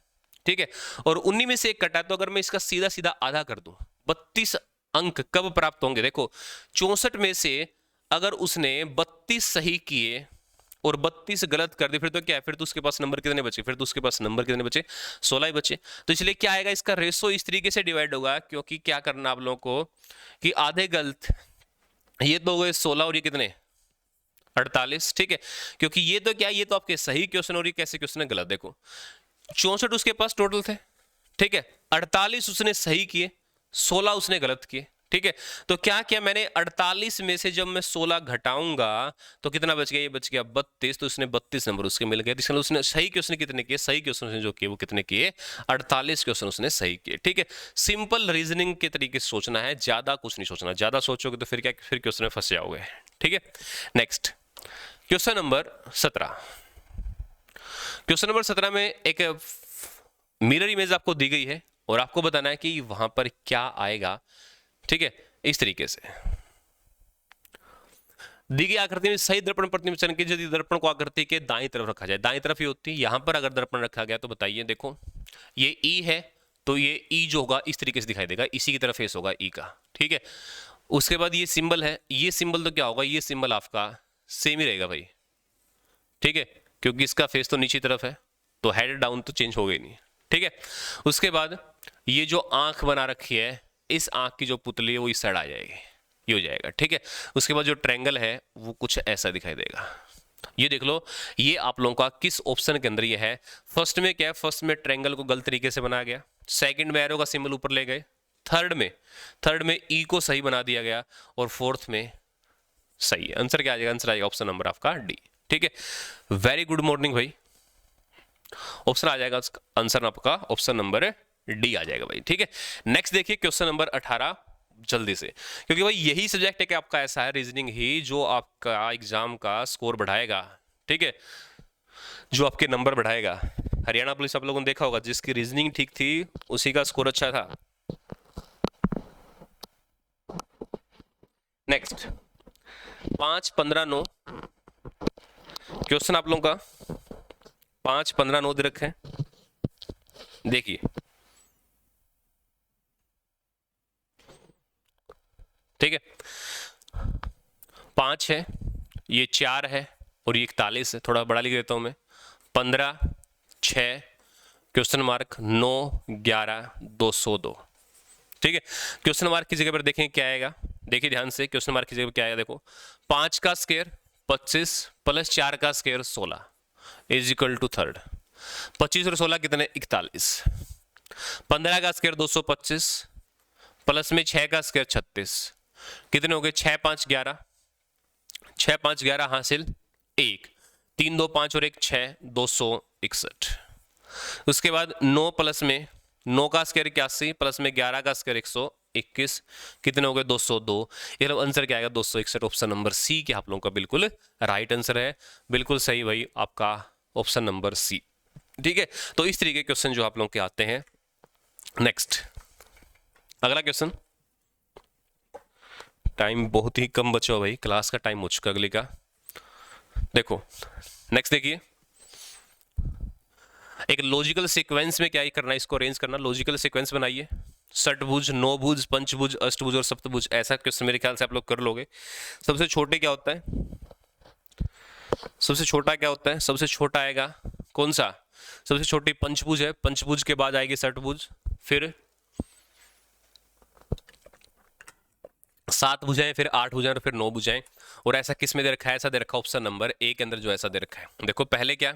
ठीक है, और 19 में से एक कटा, तो अगर मैं इसका सीधा सीधा आधा कर दूं, 32 अंक कब प्राप्त होंगे, देखो 64 में से अगर उसने 32 सही किए और 32 गलत कर दी, फिर तो क्या है, फिर तो उसके पास नंबर कितने बचे, फिर तो उसके पास नंबर कितने बचे, 16 ही बचे। तो इसलिए क्या आएगा, इसका रेशो इस तरीके से डिवाइड होगा, क्योंकि क्या करना आप लोगों को कि आधे गलत, ये तो हो गए 16 और ये कितने 48। ठीक है, क्योंकि ये तो क्या, ये तो आपके सही क्वेश्चन और ये कैसे क्वेश्चन है, गलत। देखो 64 उसके पास टोटल थे। ठीक है, 48 उसने सही किए, 16 उसने गलत किए। ठीक है। तो क्या किया मैंने, 48 में से जब मैं 16 घटाऊंगा तो कितना बच गया, ये बच गया 32, तो उसने 32 नंबर उसके मिल गए। इसलिए उसने सही क्वेश्चन कितने किए, सही क्वेश्चन उसने जो किए वो कितने किए, 48 क्वेश्चन उसने सही किए। ठीक है, सिंपल रीजनिंग के तरीके से सोचना है, ज्यादा कुछ नहीं सोचना, ज्यादा सोचोगे तो फिर क्या, फिर क्वेश्चन में फंस जाओगे। ठीक है, next question number 17। Question number 17 में एक मिरर इमेज आपको दी गई है और आपको बताना है कि वहां पर क्या आएगा। ठीक है, इस तरीके से दी गई आकृति में सही दर्पण प्रतिबिंब के यदि दर्पण को आकृति के दाईं तरफ रखा जाए, दाईं तरफ ही होती है, यहां पर अगर दर्पण रखा गया तो बताइए, देखो ये ई है तो ये ई जो होगा इस तरीके से दिखाई देगा, इसी की तरफ फेस होगा ई का। ठीक है, उसके बाद ये सिंबल है, ये सिंबल तो क्या होगा, ये सिंबल आपका सेम ही रहेगा भाई। ठीक है, क्योंकि इसका फेस तो नीचे तरफ है तो हेड डाउन तो चेंज हो गई नहीं। ठीक है, उसके बाद ये जो आंख बना रखी है, इस आंख की जो पुतली है वो इस साइड आ जाएगी, ये हो जाएगा। ठीक है, उसके बाद जो ट्रायंगल है वो कुछ ऐसा दिखाई देगा। ये देख लो, ये आप लोगों का किस ऑप्शन के अंदर ये है। फर्स्ट में क्या है, फर्स्ट में ट्रायंगल को गलत तरीके से बनाया गया, सेकंड में एरो का सिंबल ऊपर ले गए, थर्ड में ई को सही बना दिया गया, और फोर्थ में सही है। आंसर क्या आ जाएगा, आंसर आएगा ऑप्शन नंबर आपका डी। ठीक है, वेरी गुड मॉर्निंग भाई, ऑप्शन आ जाएगा आंसर आपका ऑप्शन नंबर डी आ जाएगा भाई। ठीक है, नेक्स्ट देखिए क्वेश्चन नंबर 18 जल्दी से, क्योंकि भाई यही सब्जेक्ट है कि आपका ऐसा है रीजनिंग ही जो आपका एग्जाम का स्कोर बढ़ाएगा। ठीक है, जो आपके नंबर बढ़ाएगा। हरियाणा पुलिस आप लोगों ने देखा होगा, जिसकी रीजनिंग ठीक थी उसी का स्कोर अच्छा था। नेक्स्ट 5, 15, 9 क्वेश्चन आप लोगों का 5, 15, 9 दे रखे हैं। देखिए ठीक है, 5 है, ये 4 है और ये 41 है, थोड़ा बड़ा लिख देता हूं मैं। 15, 6 क्वेश्चन मार्क 9, 11, 202। ठीक है, क्वेश्चन मार्क की जगह पर देखें क्या आएगा, देखिए ध्यान से, क्वेश्चन मार्क की जगह पर क्या आएगा, देखो 5 का स्क्वायर 25 प्लस 4 का square 16 is equal to third. 25 और 16 कितने, 41। 15 का स्क्वायर 225 प्लस में 6 का स्क्वायर 36 कितने हो गए, 6, 5, 11, 6, 5, 11 हासिल 1, 3, 2, 5 और 1 6, 261। उसके बाद 9 प्लस में 9 का स्क्वायर 81 प्लस में 11 का स्क्वायर 121 कितने हो गए, 202। ये आंसर क्या आएगा, 261। ऑप्शन नंबर सी के आप लोगों का बिल्कुल राइट आंसर है, बिल्कुल सही भाई आपका ऑप्शन नंबर सी। ठीक है, तो इस तरीके के क्वेश्चन जो आप लोगों के आते हैं। नेक्स्ट अगला क्वेश्चन, टाइम बहुत ही कम बचा भाई, क्लास का टाइम हो चुका अगले का। देखो नेक्स्ट देखिए, एक लॉजिकल सीक्वेंस में क्या ही करना है, इसको अरेंज करना, लॉजिकल सीक्वेंस बनाइए, षटभुज, नौभुज, पंचभुज, अष्टभुज और सप्तभुज, ऐसा क्वेश्चन मेरे ख्याल से आप लोग कर लोगे। सबसे छोटे क्या होता है, सबसे छोटा क्या होता है, सबसे छोटा आएगा कौन सा, सबसे छोटी पंचभुज है, पंचभुज के बाद आएगी षटभुज, फिर 7 भुजाएं, फिर 8 भुजाएं और फिर 9 भुजाएं। और ऐसा किस में दे रखा है, ऐसा दे रखा ऑप्शन नंबर ए के अंदर जो ऐसा दे रखा है। देखो पहले क्या,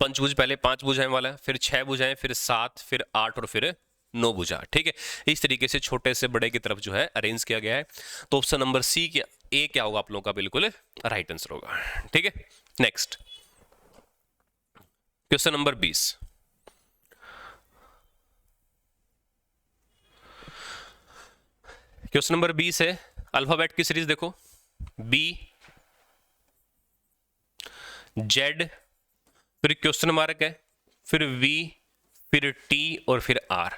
पंचभुज पहले 5 भुजाएं वाला है, फिर 6 भुजाएं, फिर 7, फिर 8 और फिर 9 भुजा। ठीक है, इस तरीके से छोटे से बड़े की तरफ जो है अरेंज किया गया है। तो ऑप्शन नंबर सी क्या, ए क्या होगा आप लोगों का बिल्कुल राइट आंसर होगा। ठीक है, next question number 20। Question number 20 है, अल्फाबेट की सीरीज देखो, बी, जेड, फिर क्वेश्चन मार्क है, फिर वी, फिर टी और फिर आर।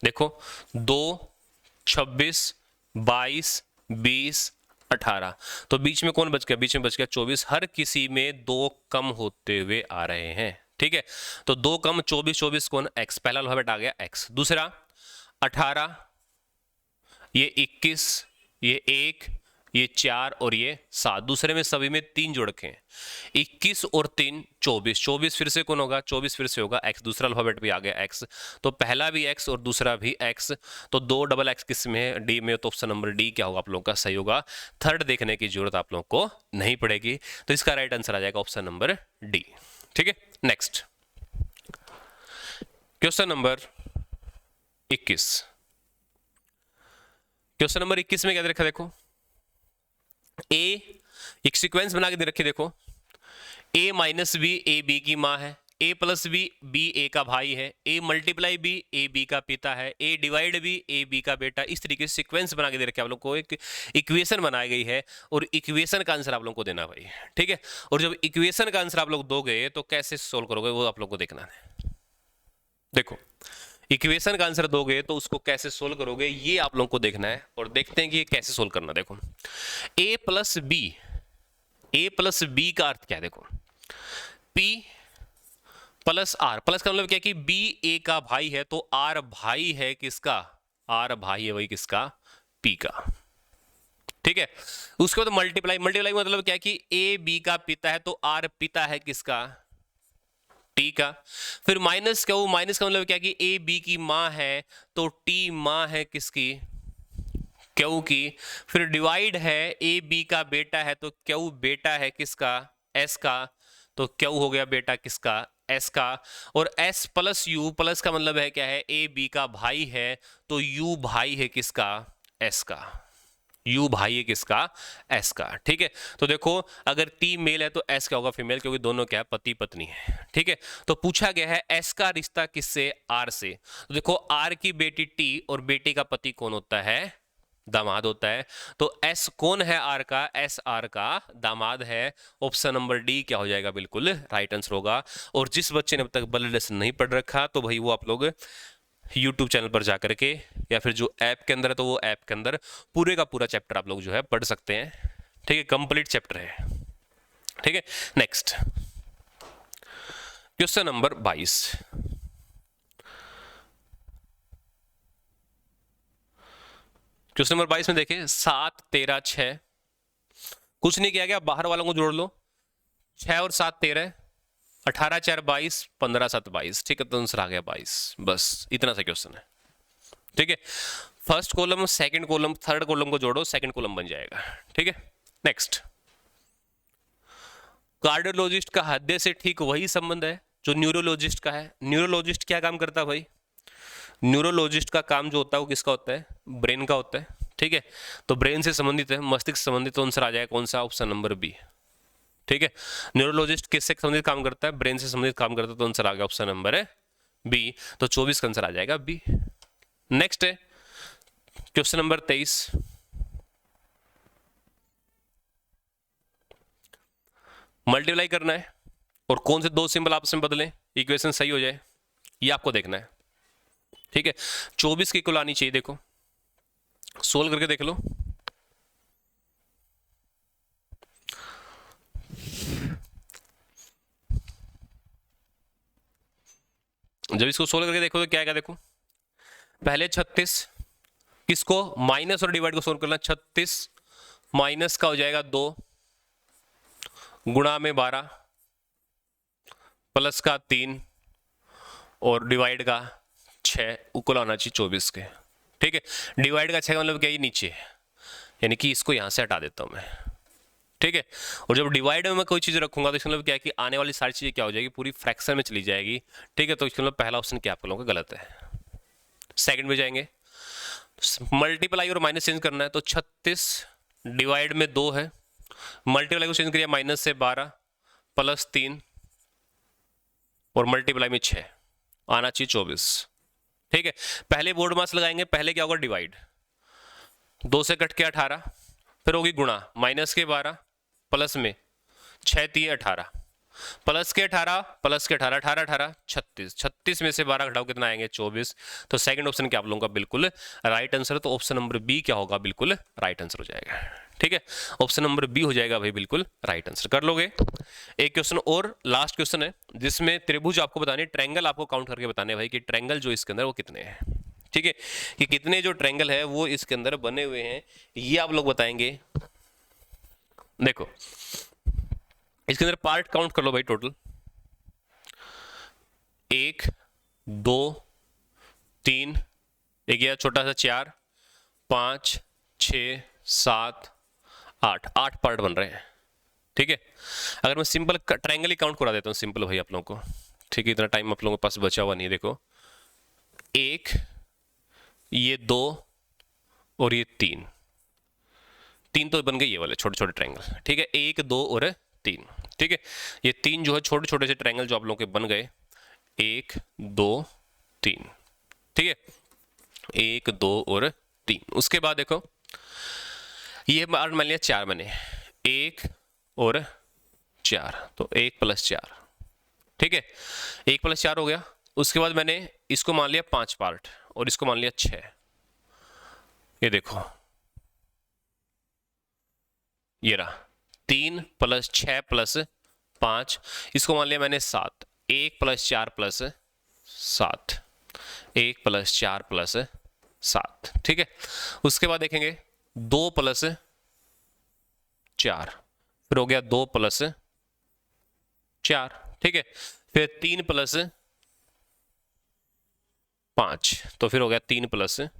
देखो 2, 26, 22, 20, 18, तो बीच में कौन बच गया, बीच में बच गया 24। हर किसी में 2 कम होते हुए आ रहे हैं। ठीक है, तो 2 कम 24, 24 कौन, एक्स, पहला अल्फाबेट आ गया एक्स। दूसरा 18, ये 21, ये 1, ये 4 और ये 7, दूसरे में सभी में 3 जोड़ रखे हैं, 21 और 3 24, 24 फिर से कौन होगा, 24 फिर से होगा एक्स, दूसरा अल्फाबेट भी आ गया एक्स, तो पहला भी एक्स और दूसरा भी एक्स, तो 2 डबल एक्स किस में है, डी में, तो ऑप्शन नंबर डी क्या होगा आप लोगों का सही होगा। थर्ड देखने की जरूरत आप लोगों को नहीं पड़ेगी, तो इसका राइट आंसर आ जाएगा ऑप्शन नंबर डी। ठीक है, next question number 21। Question number 21 में क्या दे रखा है देखो, ए एक सीक्वेंस बना के दे रखी, देखो ए माइनस बी ए बी की माँ है, ए प्लस बी बी ए का भाई है, A multiply B A B का पिता है, ए डिवाइड बी ए बी का बेटा। इस तरीके से सीक्वेंस बना के दे रखे आप लोग को, एक इक्वेशन बनाई गई है और इक्वेशन का आंसर आप लोग को देना भाई, ठीक है। और जब इक्वेशन का आंसर आप लोग दोगे तो कैसे सोल्व करोगे वो आप लोग को देखना है। देखो इक्वेशन का आंसर दोगे तो उसको कैसे सोल्व करोगे ये आप लोग को देखना है, और देखते हैं कि ये कैसे सोल्व करना। देखो ए प्लस बी का अर्थ क्या है, देखो P प्लस आर, प्लस का मतलब क्या कि बी ए का भाई है तो आर भाई है किसका, आर भाई है वही किसका, P का, ठीक है। उसके बाद मल्टीप्लाई, मल्टीप्लाई मतलब क्या कि ए बी का पिता है तो आर पिता है किसका, T का। फिर माइनस क्या, माइनस का मतलब क्या कि ए बी की माँ है तो T माँ है किसकी, क्यू की। फिर डिवाइड है, ए बी का बेटा है तो क्यू बेटा है किसका, S का, तो क्यू हो गया बेटा किसका, S का। और S प्लस यू, प्लस का मतलब है क्या है, ए बी का भाई है तो U भाई है किसका, S का, U भाई है किसका, S का, ठीक है। तो देखो अगर T मेल है तो S क्या होगा, फीमेल, क्योंकि दोनों क्या है, पति पत्नी है, ठीक है। तो पूछा गया है S का रिश्ता किससे, R से। तो देखो R की बेटी T और बेटे का पति कौन होता है, दामाद होता है। तो S कौन है R का, S R का दामाद है। ऑप्शन नंबर डी क्या हो जाएगा, बिल्कुल राइट आंसर होगा। और जिस बच्चे ने अब तक बल्ले लेसन नहीं पढ़ रखा तो भाई वो आप लोग YouTube चैनल पर जाकर के या फिर जो ऐप के अंदर है तो वो ऐप के अंदर पूरे का पूरा चैप्टर आप लोग जो है पढ़ सकते हैं, ठीक है, कंप्लीट चैप्टर है, ठीक है। Next question number 22, question number 22 में देखिए 7 13 6, कुछ नहीं किया गया, बाहर वालों को जोड़ लो, 6 और 7 13, 18 4 22, 15 7 22, ठीक है। तो आंसर आ गया 22, बस इतना सा क्वेश्चन है, ठीक है। First column second column third column को जोड़ो, सेकंड कॉलम बन जाएगा, ठीक है। नेक्स्ट, कार्डियोलॉजिस्ट का हृदय से ठीक वही संबंध है जो न्यूरोलॉजिस्ट का है। न्यूरोलॉजिस्ट क्या काम करता है भाई, न्यूरोलॉजिस्ट का काम जो होता है वो किसका होता है, ब्रेन का होता है, ठीक है। तो ब्रेन से संबंधित है, मस्तिष्क से संबंधित, तो आंसर आ जाएगा कौन सा, ऑप्शन नंबर बी, ठीक है। न्यूरोलॉजिस्ट किससे संबंधित काम करता है, ब्रेन से संबंधित काम करता है, तो आंसर आ गया ऑप्शन नंबर है बी। तो 24 का आंसर आ जाएगा बी। नेक्स्ट है क्वेश्चन नंबर 23, मल्टीप्लाई करना है और कौन से दो सिंबल आपस में बदलें इक्वेशन सही हो जाए, ये आपको देखना है, ठीक है। 24 की कुल आनी चाहिए, देखो सोल्व करके देख लो। जब इसको सोल्व करके देखो तो क्या आएगा, देखो पहले 36, किसको, माइनस और डिवाइड को सोल्व करना, 36 माइनस का हो जाएगा 2 गुणा में 12 प्लस का 3 और डिवाइड का 6, इक्वल आना चाहिए 24 के, ठीक है। डिवाइड का 6 का मतलब क्या, ये नीचे, यानी कि इसको यहां से हटा देता हूं मैं, ठीक है। और जब डिवाइड में मैं कोई चीज रखूंगा तो इसका मतलब क्या है कि आने वाली सारी चीजें क्या हो जाएगी, पूरी फ्रैक्शन में चली जाएगी, ठीक है। तो इसका मतलब पहला ऑप्शन क्या आप लोगों का गलत है। सेकंड में जाएंगे, मल्टीप्लाई और माइनस चेंज करना है, तो 36 डिवाइड में 2 है, मल्टीप्लाई को चेंज करिए माइनस से 12 प्लस 3 और मल्टीप्लाई में 6, आना चाहिए 24, ठीक है। पहले बोर्ड मास लगाएंगे, पहले क्या होगा, डिवाइड, 2 से कट के 18, फिर होगी गुणा, माइनस के 12 प्लस में 6 3 18 प्लस के 18 प्लस के 18 18 18 36, 36 में से 12 घटाओ कितना आएंगे, 24। तो सेकंड ऑप्शन क्या आप लोगों का बिल्कुल राइट आंसर है, तो ऑप्शन नंबर बी क्या होगा, बिल्कुल राइट आंसर हो जाएगा, ठीक है। ऑप्शन नंबर बी हो जाएगा भाई बिल्कुल राइट आंसर। कर लोगे। एक क्वेश्चन और लास्ट क्वेश्चन है जिसमें त्रिभुज आपको बताने, ट्रायंगल आपको काउंट करके बताने भाई कि ट्रायंगल जो इसके अंदर वो कितने हैं, ठीक है, कि कितने जो ट्रायंगल है वो इसके अंदर बने हुए हैं, ये आप लोग बताएंगे। देखो इसके अंदर पार्ट काउंट कर लो भाई, टोटल 1 2 3, एक गया छोटा सा 4 5 6 7 8, 8 पार्ट बन रहे हैं, ठीक है। अगर मैं सिंपल ट्रायंगल ही काउंट करा देता हूँ सिंपल भाई आप लोगों को, ठीक है, इतना टाइम आप लोगों के पास बचा हुआ नहीं है। देखो 1, ये 2 और ये 3 3 तो बन गए ये वाले छोटे छोटे ट्रायंगल, ठीक है, 1 2 और 3, ठीक है। ये 3 जो है छोटे छोटे से ट्रायंगल जो आप लोगों के बन गए, 1 2 3, ठीक है, 1 2 और 3। उसके बाद देखो ये मान लिया 4 मैंने, 1 और 4, तो 1 + 4, ठीक है, 1 + 4 हो गया। उसके बाद मैंने इसको मान लिया 5 पार्ट और इसको मान लिया 6। ये देखो ये रहा 3 + 6 + 5, इसको मान लिया मैंने 7, 1 + 4 + 7, 1 + 4 + 7, ठीक है। उसके बाद देखेंगे 2 + 4, फिर हो गया 2 + 4, ठीक है, फिर 3 + 5, तो फिर हो गया 3 +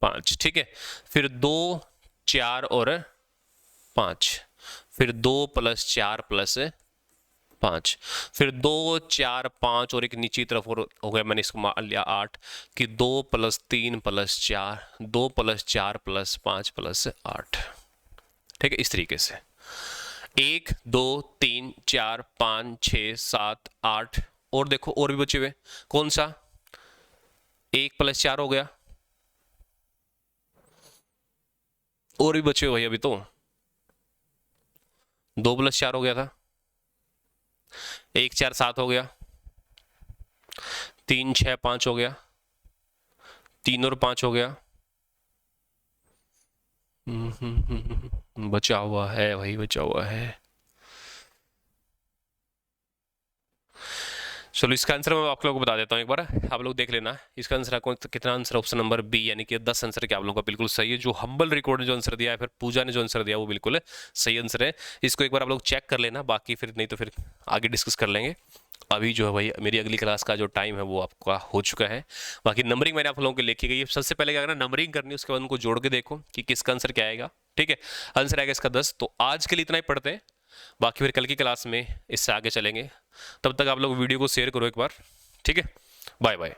5, ठीक है, फिर 2 4 और 5, फिर 2 + 4 + 5, फिर 2 4 5 और एक नीचे तरफ और हो गया, मैंने इसको मान लिया 8 कि 2 + 3 + 4, 2 + 4 + 5 + 8, ठीक है, इस तरीके से 1 2 3 4 5 6 7 8, और देखो और भी बचे हुए, कौन सा, 1 + 4 हो गया, और भी बचे हुए अभी तो 2 + 4 हो गया था, 1 4 7 हो गया, 3 6 5 हो गया, 3 और 5 हो गया, बचा हुआ है, वही बचा हुआ है। चलो इसका आंसर मैं आप लोगों को बता देता हूँ एक बार, आप लोग देख लेना इसका आंसर आपको कितना आंसर, ऑप्शन नंबर बी, यानी कि 10 आंसर क्या आप लोगों का बिल्कुल सही है। जो हम्बल रिकॉर्ड ने जो आंसर दिया है, फिर पूजा ने जो आंसर दिया, वो बिल्कुल सही आंसर है। इसको एक बार आप लोग चेक कर लेना, बाकी फिर नहीं तो फिर आगे डिस्कस कर लेंगे। अभी जो है भाई मेरी अगली क्लास का जो टाइम है वो आपका हो चुका है। बाकी नंबरिंग मैंने आप लोगों को लिखी गई है। सबसे पहले क्या करना, नंबरिंग करनी है, उसके बाद उनको जोड़ के देखो कि किसका आंसर क्या आएगा, ठीक है। आंसर आएगा इसका 10। तो आज के लिए इतना ही पढ़ते हैं, बाकी फिर कल की क्लास में इससे आगे चलेंगे। तब तक आप लोग वीडियो को शेयर करो एक बार, ठीक है। Bye bye.